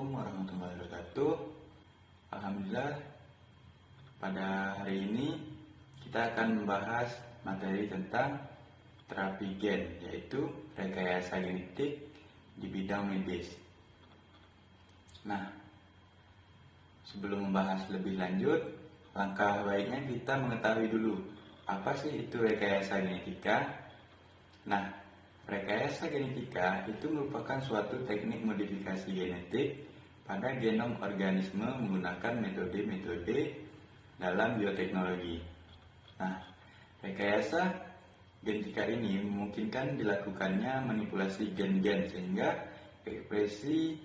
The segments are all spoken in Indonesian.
Assalamualaikum warahmatullahi wabarakatuh. Alhamdulillah, pada hari ini kita akan membahas materi tentang terapi gen, yaitu rekayasa genetik di bidang medis. Nah, sebelum membahas lebih lanjut, langkah baiknya kita mengetahui dulu apa sih itu rekayasa genetika. Nah, rekayasa genetika itu merupakan suatu teknik modifikasi genetik pada genom organisme menggunakan metode-metode dalam bioteknologi. Nah, rekayasa genetika ini memungkinkan dilakukannya manipulasi gen-gen sehingga ekspresi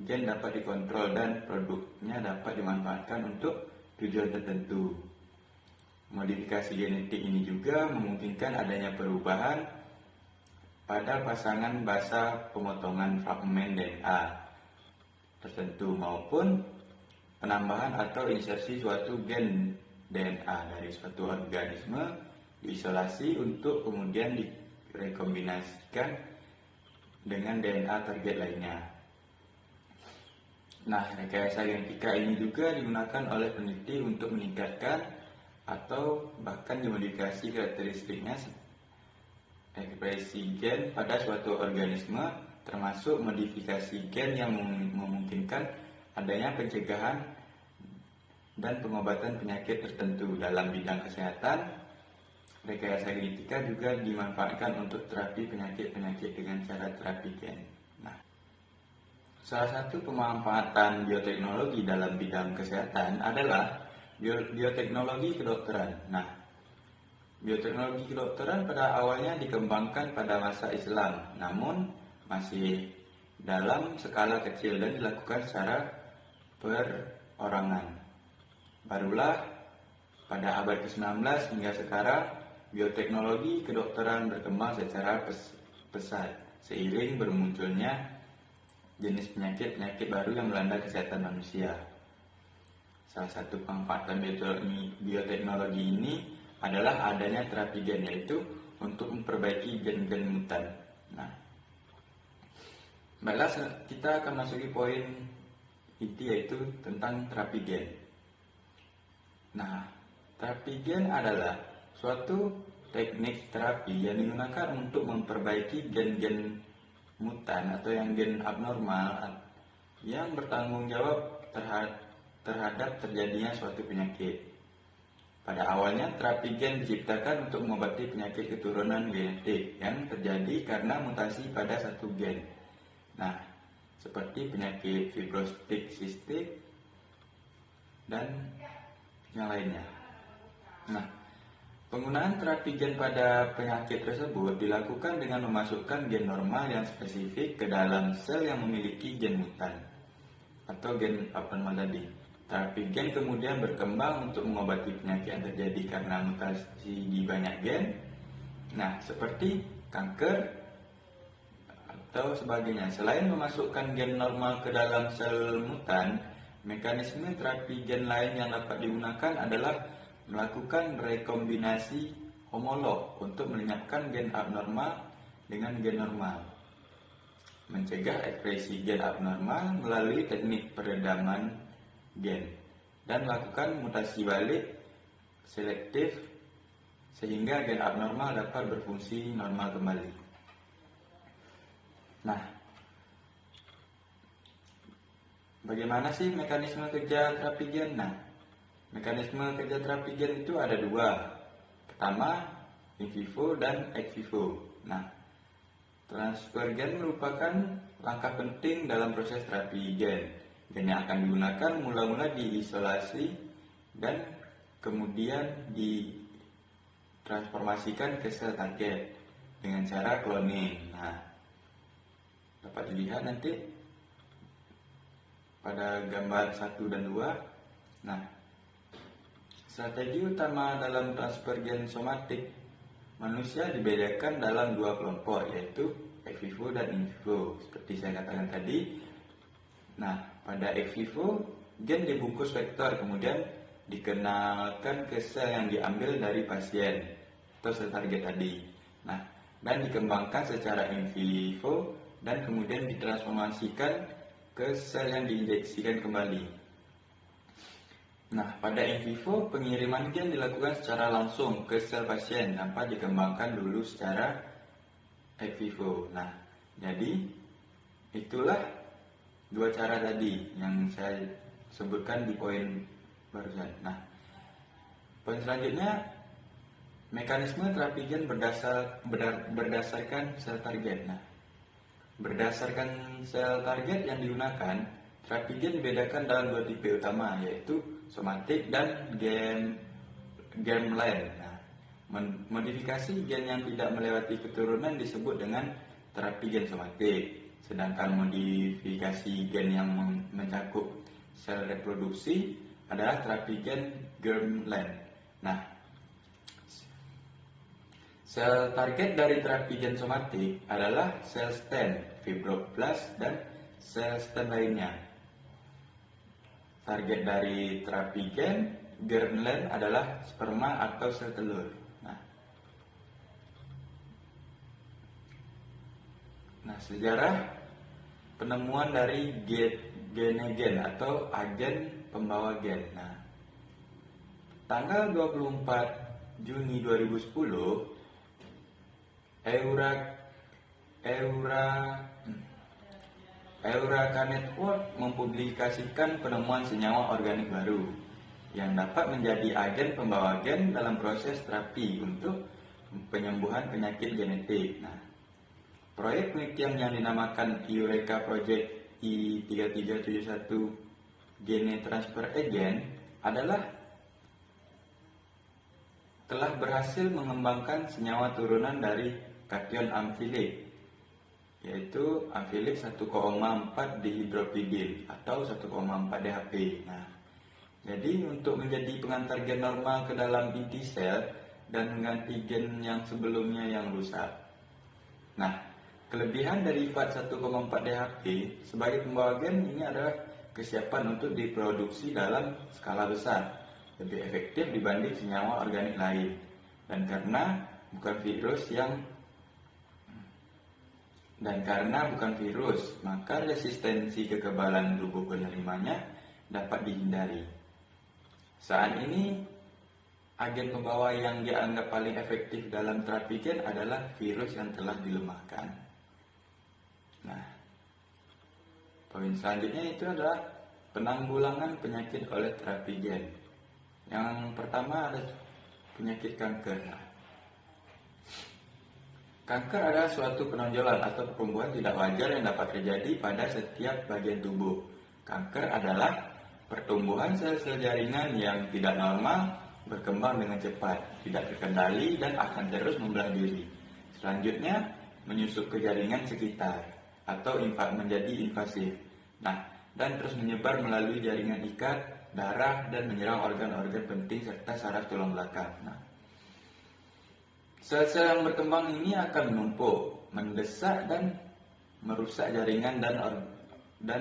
gen dapat dikontrol dan produknya dapat dimanfaatkan untuk tujuan tertentu. Modifikasi genetik ini juga memungkinkan adanya perubahan pada pasangan basa pemotongan fragmen DNA tertentu maupun penambahan atau insersi suatu gen DNA dari suatu organisme diisolasi untuk kemudian direkombinasikan dengan DNA target lainnya. Nah, rekayasa genetika ini juga digunakan oleh peneliti untuk meningkatkan atau bahkan dimodifikasi karakteristiknya ekspresi gen pada suatu organisme, termasuk modifikasi gen yang memungkinkan adanya pencegahan dan pengobatan penyakit tertentu. Dalam bidang kesehatan, rekayasa genetika juga dimanfaatkan untuk terapi penyakit-penyakit dengan cara terapi gen. Nah, salah satu pemanfaatan bioteknologi dalam bidang kesehatan adalah bioteknologi kedokteran. Nah, bioteknologi kedokteran pada awalnya dikembangkan pada masa Islam, namun masih dalam skala kecil dan dilakukan secara perorangan. Barulah pada abad ke-19 hingga sekarang, bioteknologi kedokteran berkembang secara pesat seiring bermunculnya jenis penyakit-penyakit baru yang melanda kesehatan manusia. Salah satu pemanfaatan bioteknologi ini adalah adanya terapi gen, yaitu untuk memperbaiki gen-gen mutan. Nah, baiklah, kita akan masuki poin inti, yaitu tentang terapi gen. Nah, terapi gen adalah suatu teknik terapi yang digunakan untuk memperbaiki gen-gen mutan atau yang gen abnormal yang bertanggung jawab terhadap terjadinya suatu penyakit. Pada awalnya, terapi gen diciptakan untuk mengobati penyakit keturunan genetik yang terjadi karena mutasi pada satu gen. Nah, seperti penyakit fibrosis sistik dan yang lainnya. Nah, penggunaan terapi gen pada penyakit tersebut dilakukan dengan memasukkan gen normal yang spesifik ke dalam sel yang memiliki gen mutan atau gen abnormal tadi. Terapi gen kemudian berkembang untuk mengobati penyakit yang terjadi karena mutasi di banyak gen. Nah, seperti kanker atau sebagainya. Selain memasukkan gen normal ke dalam sel mutan, mekanisme terapi gen lain yang dapat digunakan adalah melakukan rekombinasi homolog untuk melenyapkan gen abnormal dengan gen normal, mencegah ekspresi gen abnormal melalui teknik peredaman gen, dan melakukan mutasi balik selektif sehingga gen abnormal dapat berfungsi normal kembali. Nah, bagaimana sih mekanisme kerja terapi gen? Nah, mekanisme kerja terapi gen itu ada dua. Pertama, in vivo dan ex vivo. Nah, transfer gen merupakan langkah penting dalam proses terapi gen. Gen yang akan digunakan mula-mula diisolasi dan kemudian ditransformasikan ke sel target dengan cara cloning. Nah, dapat dilihat nanti pada gambar 1 dan 2. Nah, strategi utama dalam transfer gen somatik manusia dibedakan dalam dua kelompok, yaitu ex vivo dan in vivo, seperti saya katakan tadi. Nah, pada ex vivo, gen dibungkus vektor kemudian dikenalkan ke sel yang diambil dari pasien atau sel target tadi. Nah, dan dikembangkan secara in vivo dan kemudian ditransformasikan ke ke sel yang diinjeksikan kembali. Nah, pada in vivo, pengiriman gen dilakukan secara langsung ke sel pasien tanpa dikembangkan dulu secara ex vivo. Nah, jadi itulah dua cara tadi yang saya sebutkan di poin barusan. Nah, poin selanjutnya, mekanisme terapi gen berdasarkan sel target. Nah, berdasarkan sel target yang digunakan, terapi gen dibedakan dalam dua tipe utama, yaitu somatik dan germline. Nah, modifikasi gen yang tidak melewati keturunan disebut dengan terapi gen somatik, sedangkan modifikasi gen yang mencakup sel reproduksi adalah terapi gen germline. Nah, sel target dari terapi gen somatik adalah sel stem, fibroblast, dan sel stem lainnya. Target dari terapi gen germline adalah sperma atau sel telur. Nah, sejarah penemuan dari genegen atau agen pembawa gen. Nah, tanggal 24 Juni 2010, Eureka Network mempublikasikan penemuan senyawa organik baru yang dapat menjadi agen pembawa gen dalam proses terapi untuk penyembuhan penyakit genetik. Nah, proyek penelitian yang dinamakan Eureka Project I3371 Gene Transfer Agent telah berhasil mengembangkan senyawa turunan dari kation amfilik, yaitu amfilik 1,4 dihidropidil atau 1,4 DHP. Nah, jadi untuk menjadi pengantar gen normal ke dalam inti sel dan mengganti gen yang sebelumnya yang rusak. Nah, kelebihan dari VAT 1,4 DHP sebagai pembawa gen ini adalah kesiapan untuk diproduksi dalam skala besar, lebih efektif dibanding senyawa organik lain. Dan karena bukan virus, maka resistensi kekebalan tubuh penerimanya dapat dihindari. Saat ini, agen pembawa yang dianggap paling efektif dalam terapi gen adalah virus yang telah dilemahkan. Nah, poin selanjutnya itu adalah penanggulangan penyakit oleh terapi gen. Yang pertama ada penyakit kanker. Kanker adalah suatu penonjolan atau pertumbuhan tidak wajar yang dapat terjadi pada setiap bagian tubuh. Kanker adalah pertumbuhan sel-sel jaringan yang tidak normal, berkembang dengan cepat, tidak terkendali, dan akan terus membelah diri. Selanjutnya, menyusup ke jaringan sekitar atau menjadi invasif. Nah, dan terus menyebar melalui jaringan ikat, darah, dan menyerang organ-organ penting serta saraf tulang belakang. Nah, sel-sel yang berkembang ini akan menumpuk, mendesak, dan merusak jaringan dan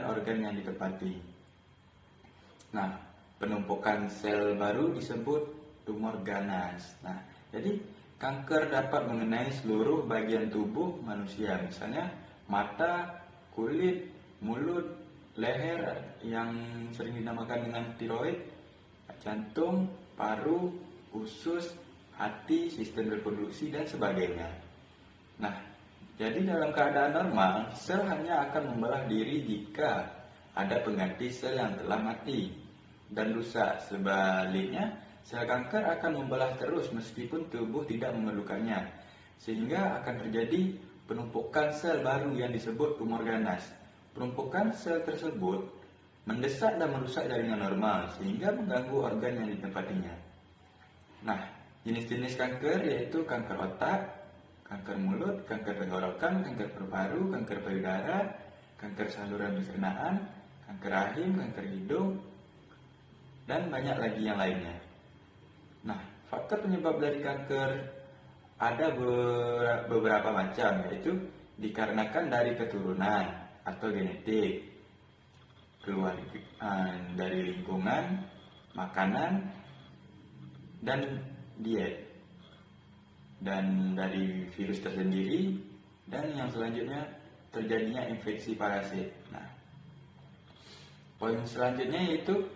organ yang ditempati. Nah, penumpukan sel baru disebut tumor ganas. Nah, jadi kanker dapat mengenai seluruh bagian tubuh manusia, misalnya mata, kulit, mulut, leher yang sering dinamakan dengan tiroid, jantung, paru, usus, hati, sistem reproduksi, dan sebagainya. Nah, jadi dalam keadaan normal, sel hanya akan membelah diri jika ada pengganti sel yang telah mati dan rusak. Sebaliknya, sel kanker akan membelah terus meskipun tubuh tidak memerlukannya, sehingga akan terjadi penumpukan sel baru yang disebut tumor ganas. Penumpukan sel tersebut mendesak dan merusak jaringan normal sehingga mengganggu organ yang ditempatinya. Nah, jenis-jenis kanker yaitu kanker otak, kanker mulut, kanker tenggorokan, kanker paru-paru, kanker payudara, kanker saluran pencernaan, kanker rahim, kanker hidung, dan banyak lagi yang lainnya. Nah, faktor penyebab dari kanker ada beberapa macam, yaitu dikarenakan dari keturunan atau genetik, dari lingkungan, makanan, dan diet, dan dari virus tersendiri, dan yang selanjutnya terjadinya infeksi parasit. Nah, Poin selanjutnya yaitu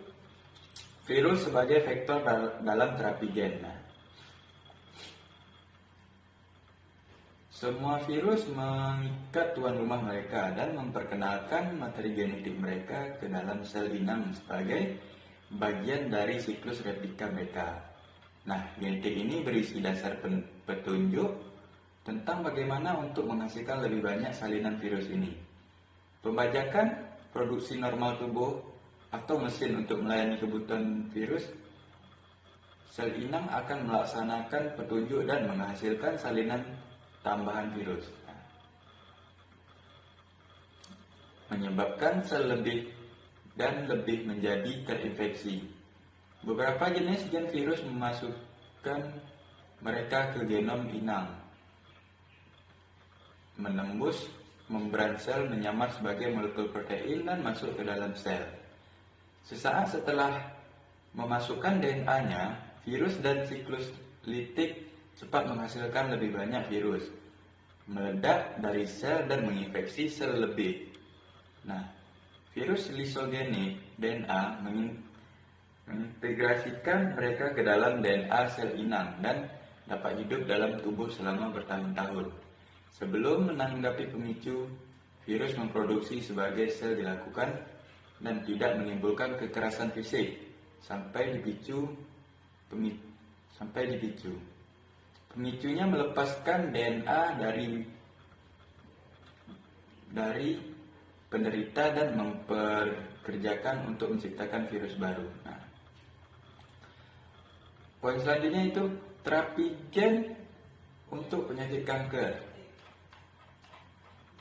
virus sebagai vektor dalam terapi gen. Nah, semua virus mengikat tuan rumah mereka dan memperkenalkan materi genetik mereka ke dalam sel inang sebagai bagian dari siklus replika mereka. Nah, genetik ini berisi dasar petunjuk tentang bagaimana untuk menghasilkan lebih banyak salinan virus ini. Pembajakan produksi normal tubuh atau mesin untuk melayani kebutuhan virus, sel inang akan melaksanakan petunjuk dan menghasilkan salinan tambahan virus, menyebabkan sel lebih dan lebih menjadi terinfeksi. Beberapa jenis gen virus memasukkan mereka ke genom inang, menembus membran sel, menyamar sebagai molekul protein dan masuk ke dalam sel. Sesaat setelah memasukkan DNA, virus dan siklus litik cepat menghasilkan lebih banyak virus, meledak dari sel dan menginfeksi sel lebih. Nah, virus lisogenik DNA mengintegrasikan mereka ke dalam DNA sel inang dan dapat hidup dalam tubuh selama bertahun-tahun. Sebelum menanggapi pemicu, virus memproduksi sebagai sel dilakukan dan tidak menimbulkan kekerasan fisik sampai dipicu. Pemicunya melepaskan DNA dari penderita dan memperkerjakan untuk menciptakan virus baru. Nah, poin selanjutnya itu terapi gen untuk penyakit kanker.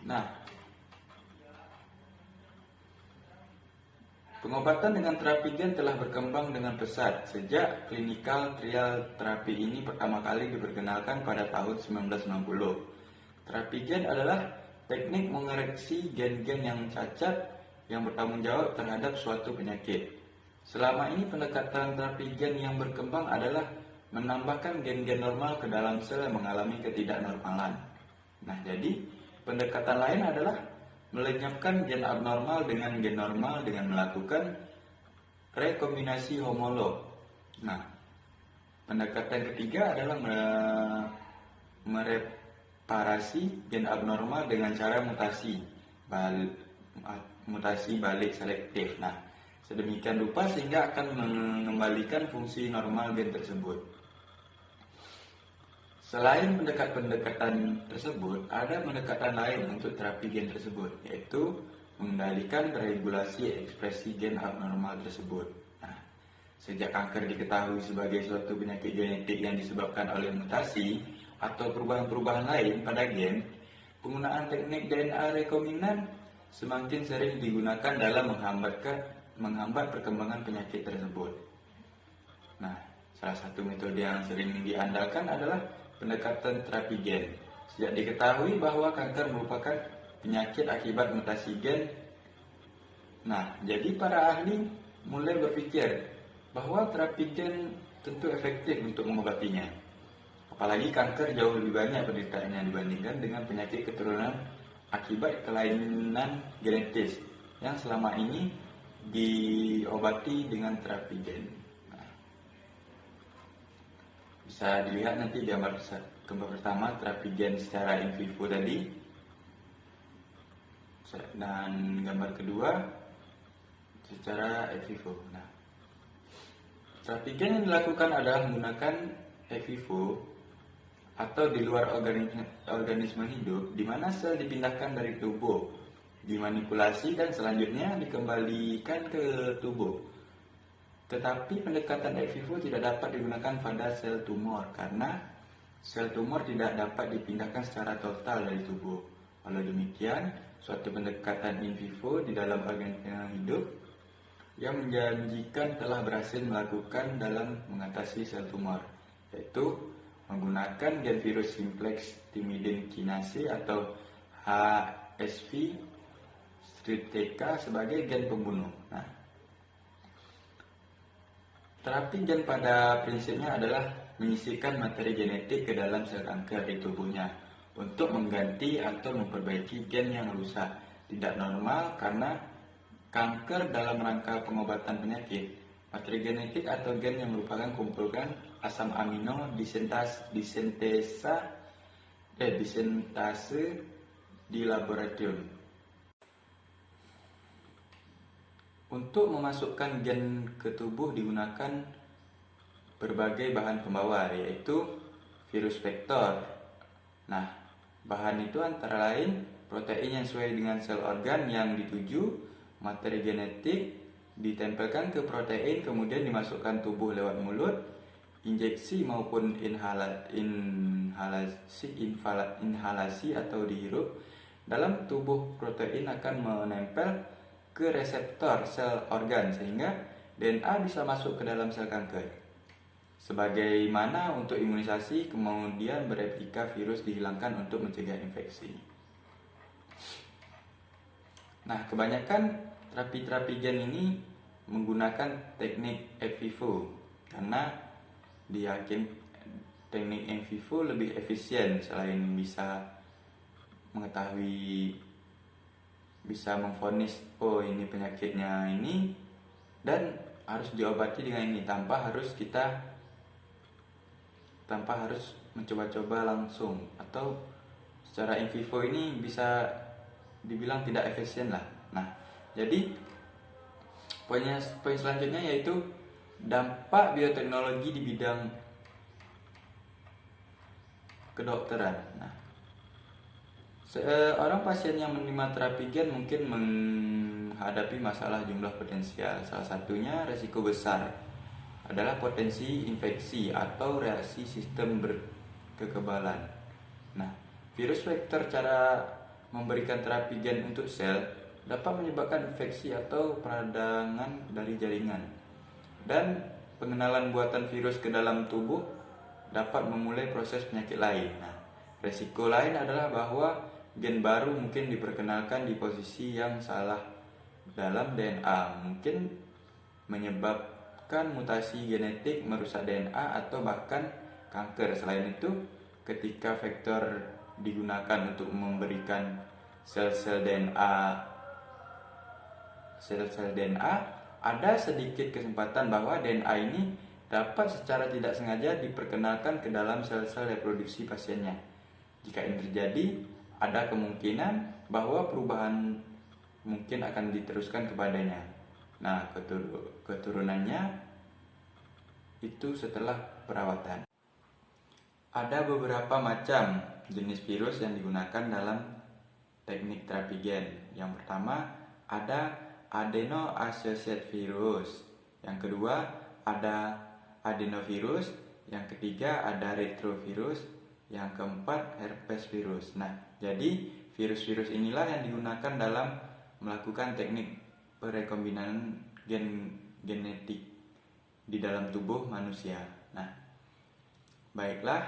Nah, pengobatan dengan terapi gen telah berkembang dengan pesat sejak klinikal trial terapi ini pertama kali diperkenalkan pada tahun 1960. Terapi gen adalah teknik mengoreksi gen-gen yang cacat yang bertanggung jawab terhadap suatu penyakit. Selama ini pendekatan terapi gen yang berkembang adalah menambahkan gen-gen normal ke dalam sel yang mengalami ketidaknormalan. Nah, jadi pendekatan lain adalah melenyapkan gen abnormal dengan gen normal dengan melakukan rekombinasi homolog. Nah, pendekatan ketiga adalah mereparasi gen abnormal dengan cara mutasi balik selektif. Nah, sedemikian rupa sehingga akan mengembalikan fungsi normal gen tersebut. Selain pendekatan tersebut, ada pendekatan lain untuk terapi gen tersebut, yaitu mengendalikan regulasi ekspresi gen abnormal tersebut. Nah, sejak kanker diketahui sebagai suatu penyakit genetik yang disebabkan oleh mutasi atau perubahan-perubahan lain pada gen, penggunaan teknik DNA rekombinan semakin sering digunakan dalam menghambat perkembangan penyakit tersebut. Nah, salah satu metode yang sering diandalkan adalah pendekatan terapi gen. Sejak diketahui bahwa kanker merupakan penyakit akibat mutasi gen, nah, jadi para ahli mulai berpikir bahwa terapi gen tentu efektif untuk mengobatinya. Apalagi kanker jauh lebih banyak penderitaannya dibandingkan dengan penyakit keturunan akibat kelainan genetis yang selama ini diobati dengan terapi gen. Bisa dilihat nanti gambar pertama terapi gen secara in vivo tadi, dan gambar kedua secara ex vivo. Nah, terapi gen yang dilakukan adalah menggunakan ex vivo atau di luar organisme hidup, di mana sel dipindahkan dari tubuh, dimanipulasi dan selanjutnya dikembalikan ke tubuh. Tetapi pendekatan ex vivo tidak dapat digunakan pada sel tumor karena sel tumor tidak dapat dipindahkan secara total dari tubuh. Walau demikian, suatu pendekatan in vivo di dalam organisme hidup yang menjanjikan telah berhasil melakukan dalam mengatasi sel tumor, yaitu menggunakan gen virus simplex thymidine kinase atau HSV TK sebagai gen pembunuh. Nah, terapi gen pada prinsipnya adalah menyisipkan materi genetik ke dalam sel kanker di tubuhnya untuk mengganti atau memperbaiki gen yang rusak, tidak normal karena kanker dalam rangka pengobatan penyakit. Materi genetik atau gen yang merupakan kumpulan asam amino disintase di laboratorium. Untuk memasukkan gen ke tubuh digunakan berbagai bahan pembawa, yaitu virus vektor. Nah, bahan itu antara lain protein yang sesuai dengan sel organ yang dituju, materi genetik ditempelkan ke protein kemudian dimasukkan tubuh lewat mulut, injeksi maupun inhalasi atau dihirup. Dalam tubuh protein akan menempel ke reseptor sel organ sehingga DNA bisa masuk ke dalam sel kanker. Sebagaimana untuk imunisasi, kemudian bereplika virus dihilangkan untuk mencegah infeksi. Nah, kebanyakan terapi gen ini menggunakan teknik ex vivo karena teknik ex vivo lebih efisien selain bisa mengetahui, bisa memvonis ini penyakitnya ini dan harus diobati dengan ini tanpa harus mencoba-coba langsung, atau secara in vivo ini bisa dibilang tidak efisien lah. Nah, jadi poin selanjutnya yaitu dampak bioteknologi di bidang kedokteran. Nah, seorang pasien yang menerima terapi gen mungkin menghadapi masalah jumlah potensial. Salah satunya resiko besar adalah potensi infeksi atau reaksi sistem berkekebalan. Nah, virus vektor cara memberikan terapi gen untuk sel dapat menyebabkan infeksi atau peradangan dari jaringan. Dan pengenalan buatan virus ke dalam tubuh dapat memulai proses penyakit lain. Nah, resiko lain adalah bahwa gen baru mungkin diperkenalkan di posisi yang salah dalam DNA, mungkin menyebabkan mutasi genetik, merusak DNA atau bahkan kanker. Selain itu, ketika vektor digunakan untuk memberikan sel-sel DNA, ada sedikit kesempatan bahwa DNA ini dapat secara tidak sengaja diperkenalkan ke dalam sel-sel reproduksi pasiennya. Jika ini terjadi, ada kemungkinan bahwa perubahan mungkin akan diteruskan kepadanya. Nah, keturunannya itu setelah perawatan. Ada beberapa macam jenis virus yang digunakan dalam teknik terapi gen. Yang pertama ada adeno-associated virus, yang kedua ada adenovirus, yang ketiga ada retrovirus, yang keempat herpes virus. Nah, jadi virus-virus inilah yang digunakan dalam melakukan teknik perekombinan genetik di dalam tubuh manusia. Nah, baiklah,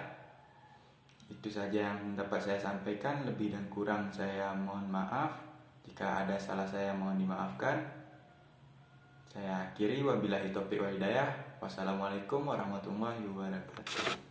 itu saja yang dapat saya sampaikan. Lebih dan kurang saya mohon maaf. Jika ada salah saya mohon dimaafkan. Saya akhiri, wabillahi taufiq wal hidayah. Wassalamualaikum warahmatullahi wabarakatuh.